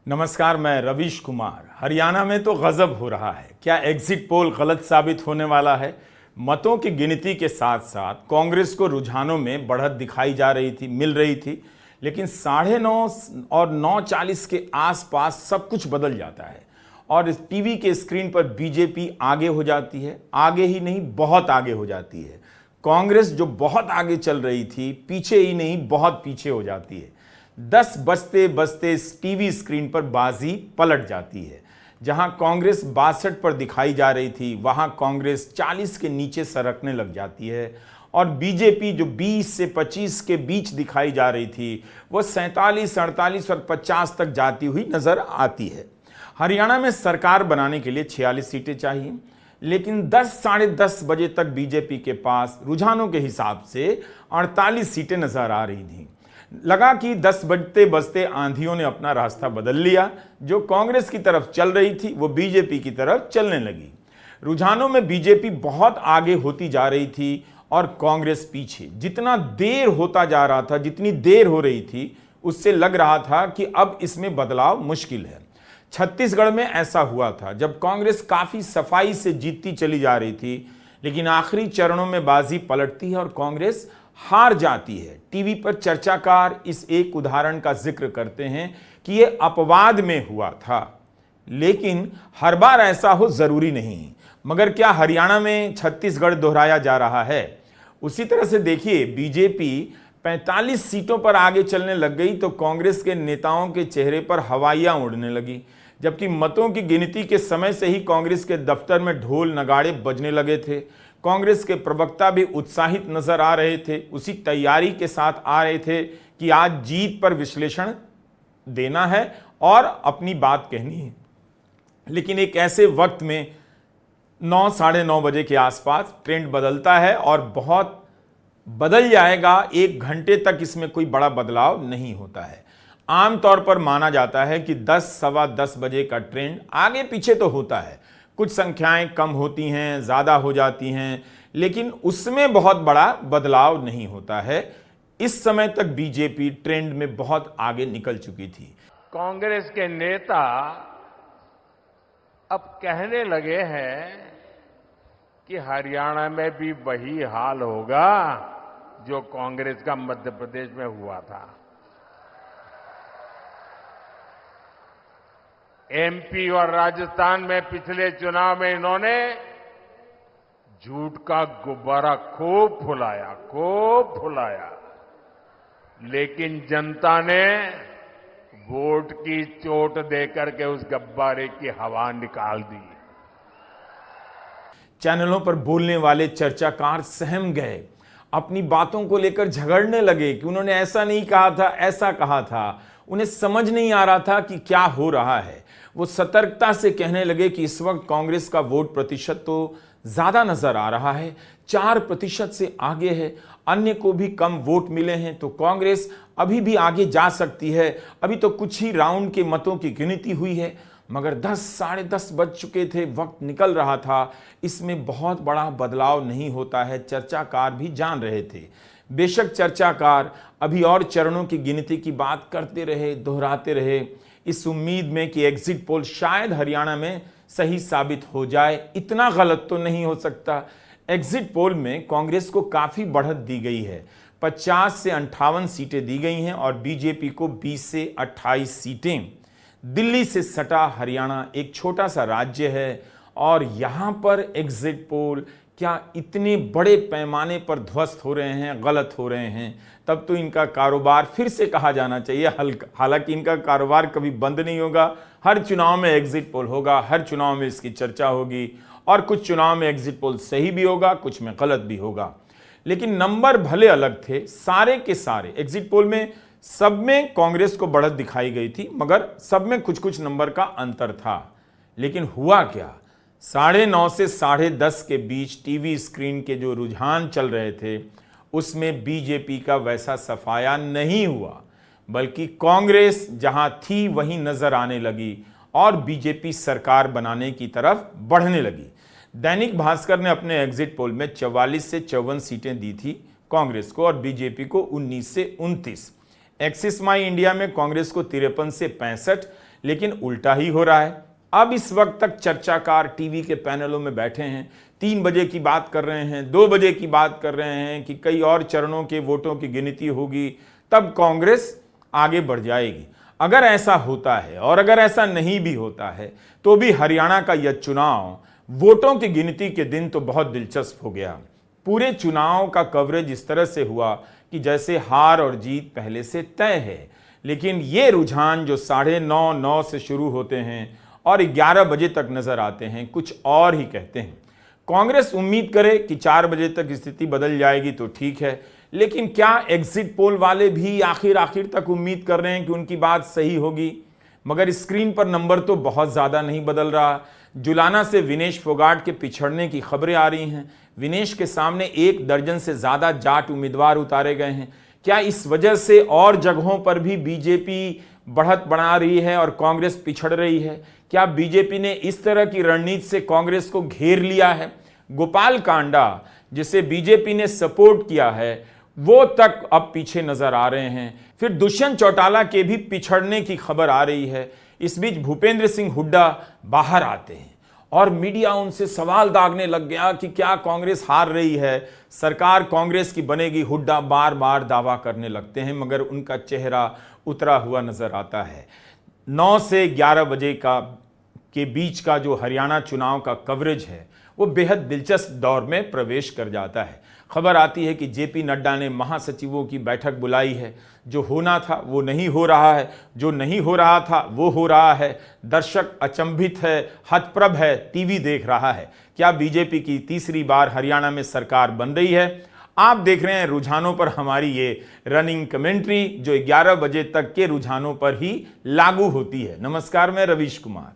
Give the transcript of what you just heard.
नमस्कार, मैं रवीश कुमार। हरियाणा में तो गजब हो रहा है। क्या एग्जिट पोल गलत साबित होने वाला है? मतों की गिनती के साथ साथ कांग्रेस को रुझानों में बढ़त दिखाई जा रही थी, मिल रही थी, लेकिन 9:30 और 9:40 के आसपास सब कुछ बदल जाता है और इस टीवी के स्क्रीन पर बीजेपी आगे हो जाती है। आगे ही नहीं, बहुत आगे हो जाती है। कांग्रेस जो बहुत आगे चल रही थी, पीछे ही नहीं बहुत पीछे हो जाती है। 10 बजते बजते इस टीवी स्क्रीन पर बाजी पलट जाती है। जहां कांग्रेस 62 पर दिखाई जा रही थी, वहां कांग्रेस 40 के नीचे सरकने लग जाती है और बीजेपी जो 20 से 25 के बीच दिखाई जा रही थी, वो 47, 48 और 50 तक जाती हुई नजर आती है। हरियाणा में सरकार बनाने के लिए 46 सीटें चाहिए, लेकिन 10 साढ़े 10 बजे तक बीजेपी के पास रुझानों के हिसाब से 48 सीटें नजर आ रही थी। लगा कि 10 बजते बजते आंधियों ने अपना रास्ता बदल लिया। जो कांग्रेस की तरफ चल रही थी वो बीजेपी की तरफ चलने लगी। रुझानों में बीजेपी बहुत आगे होती जा रही थी और कांग्रेस पीछे। जितना देर होता जा रहा था, जितनी देर हो रही थी, उससे लग रहा था कि अब इसमें बदलाव मुश्किल है। छत्तीसगढ़ में ऐसा हुआ था जब कांग्रेस काफी सफाई से जीतती चली जा रही थी, लेकिन आखिरी चरणों में बाजी पलटती है और कांग्रेस हार जाती है। टीवी पर चर्चाकार इस एक उदाहरण का जिक्र करते हैं कि यह अपवाद में हुआ था, लेकिन हर बार ऐसा हो जरूरी नहीं। मगर क्या हरियाणा में छत्तीसगढ़ दोहराया जा रहा है? उसी तरह से देखिए, बीजेपी 45 सीटों पर आगे चलने लग गई तो कांग्रेस के नेताओं के चेहरे पर हवाइयां उड़ने लगी। जबकि मतों की गिनती के समय से ही कांग्रेस के दफ्तर में ढोल नगाड़े बजने लगे थे। कांग्रेस के प्रवक्ता भी उत्साहित नजर आ रहे थे, उसी तैयारी के साथ आ रहे थे कि आज जीत पर विश्लेषण देना है और अपनी बात कहनी है। लेकिन एक ऐसे वक्त में 9 साढ़े 9 बजे के आसपास ट्रेंड बदलता है और बहुत बदल जाएगा। 1 घंटे तक इसमें कोई बड़ा बदलाव नहीं होता है। आमतौर पर माना जाता है कि 10 सवा 10 बजे का ट्रेंड आगे पीछे तो होता है, कुछ संख्याएं कम होती हैं, ज्यादा हो जाती हैं, लेकिन उसमें बहुत बड़ा बदलाव नहीं होता है। इस समय तक बीजेपी ट्रेंड में बहुत आगे निकल चुकी थी। कांग्रेस के नेता अब कहने लगे हैं कि हरियाणा में भी वही हाल होगा जो कांग्रेस का मध्य प्रदेश में हुआ था। एमपी और राजस्थान में पिछले चुनाव में इन्होंने झूठ का गुब्बारा खूब फुलाया, लेकिन जनता ने वोट की चोट देकर के उस गुब्बारे की हवा निकाल दी। चैनलों पर बोलने वाले चर्चाकार सहम गए, अपनी बातों को लेकर झगड़ने लगे कि उन्होंने ऐसा नहीं कहा था, ऐसा कहा था। उन्हें समझ नहीं आ रहा था कि क्या हो रहा है। वो सतर्कता से कहने लगे कि इस वक्त कांग्रेस का वोट प्रतिशत तो ज्यादा नजर आ रहा है, 4% से आगे है, अन्य को भी कम वोट मिले हैं, तो कांग्रेस अभी भी आगे जा सकती है। अभी तो कुछ ही राउंड के मतों की गिनती हुई है। मगर 10 साढ़े 10 बज चुके थे, वक्त निकल रहा था, इसमें बहुत बड़ा बदलाव नहीं होता है, चर्चाकार भी जान रहे थे। बेशक चर्चाकार अभी और चरणों की गिनती की बात करते रहे, दोहराते रहे, इस उम्मीद में कि एग्जिट पोल शायद हरियाणा में सही साबित हो जाए। इतना गलत तो नहीं हो सकता। एग्जिट पोल में कांग्रेस को काफी बढ़त दी गई है, 50 से 58 सीटें दी गई हैं और बीजेपी को 20 से 28 सीटें। दिल्ली से सटा हरियाणा एक छोटा सा राज्य है और यहां पर एग्जिट पोल क्या इतने बड़े पैमाने पर ध्वस्त हो रहे हैं, गलत हो रहे हैं, तब तो इनका कारोबार फिर से कहा जाना चाहिए। हालांकि इनका कारोबार कभी बंद नहीं होगा। हर चुनाव में एग्जिट पोल होगा, हर चुनाव में इसकी चर्चा होगी और कुछ चुनाव में एग्जिट पोल सही भी होगा, कुछ में गलत भी होगा। लेकिन नंबर भले अलग थे, सारे के सारे एग्जिट पोल में सब में कांग्रेस को बढ़त दिखाई गई थी, मगर सब में कुछ कुछ नंबर का अंतर था। लेकिन हुआ क्या, 9:30 से 10:30 के बीच टीवी स्क्रीन के जो रुझान चल रहे थे, उसमें बीजेपी का वैसा सफाया नहीं हुआ, बल्कि कांग्रेस जहां थी वहीं नजर आने लगी और बीजेपी सरकार बनाने की तरफ बढ़ने लगी। दैनिक भास्कर ने अपने एग्जिट पोल में 44 से 54 सीटें दी थी कांग्रेस को और बीजेपी को 19 से 29। एक्सिस माई इंडिया में कांग्रेस को 53 से 65, लेकिन उल्टा ही हो रहा है। अब इस वक्त तक चर्चाकार टीवी के पैनलों में बैठे हैं, 3 बजे की बात कर रहे हैं, 2 बजे की बात कर रहे हैं कि कई और चरणों के वोटों की गिनती होगी तब कांग्रेस आगे बढ़ जाएगी। अगर ऐसा होता है और अगर ऐसा नहीं भी होता है तो भी हरियाणा का यह चुनाव वोटों की गिनती के दिन तो बहुत दिलचस्प हो गया। पूरे चुनाव का कवरेज इस तरह से हुआ कि जैसे हार और जीत पहले से तय है, लेकिन ये रुझान जो 9:30 से शुरू होते हैं और 11 बजे तक नजर आते हैं कुछ और ही कहते हैं। कांग्रेस उम्मीद करे कि 4 बजे तक स्थिति बदल जाएगी तो ठीक है, लेकिन क्या एग्जिट पोल वाले भी आखिर तक उम्मीद कर रहे हैं कि उनकी बात सही होगी? मगर स्क्रीन पर नंबर तो बहुत ज्यादा नहीं बदल रहा। जुलाना से विनेश फोगाट के पिछड़ने की खबरें आ रही हैं। विनेश के सामने 1 दर्जन से ज्यादा जाट उम्मीदवार उतारे गए हैं। क्या इस वजह से और जगहों पर भी बीजेपी बढ़त बना रही है और कांग्रेस पिछड़ रही है? क्या बीजेपी ने इस तरह की रणनीति से कांग्रेस को घेर लिया है? गोपाल कांडा जिसे बीजेपी ने सपोर्ट किया है वो तक अब पीछे नजर आ रहे हैं। फिर दुष्यंत चौटाला के भी पिछड़ने की खबर आ रही है। इस बीच भूपेंद्र सिंह हुड्डा बाहर आते हैं और मीडिया उनसे सवाल दागने लग गया कि क्या कांग्रेस हार रही है, सरकार कांग्रेस की बनेगी। हुड्डा बार बार दावा करने लगते हैं मगर उनका चेहरा उतरा हुआ नजर आता है। 9 से 11 बजे के बीच का जो हरियाणा चुनाव का कवरेज है वो बेहद दिलचस्प दौर में प्रवेश कर जाता है। खबर आती है कि जेपी नड्डा ने महासचिवों की बैठक बुलाई है। जो होना था वो नहीं हो रहा है, जो नहीं हो रहा था वो हो रहा है। दर्शक अचंभित है, हतप्रभ है, टीवी देख रहा है। क्या बीजेपी की तीसरी बार हरियाणा में सरकार बन रही है? आप देख रहे हैं रुझानों पर हमारी ये रनिंग कमेंट्री जो 11 बजे तक के रुझानों पर ही लागू होती है। नमस्कार, मैं रवीश कुमार।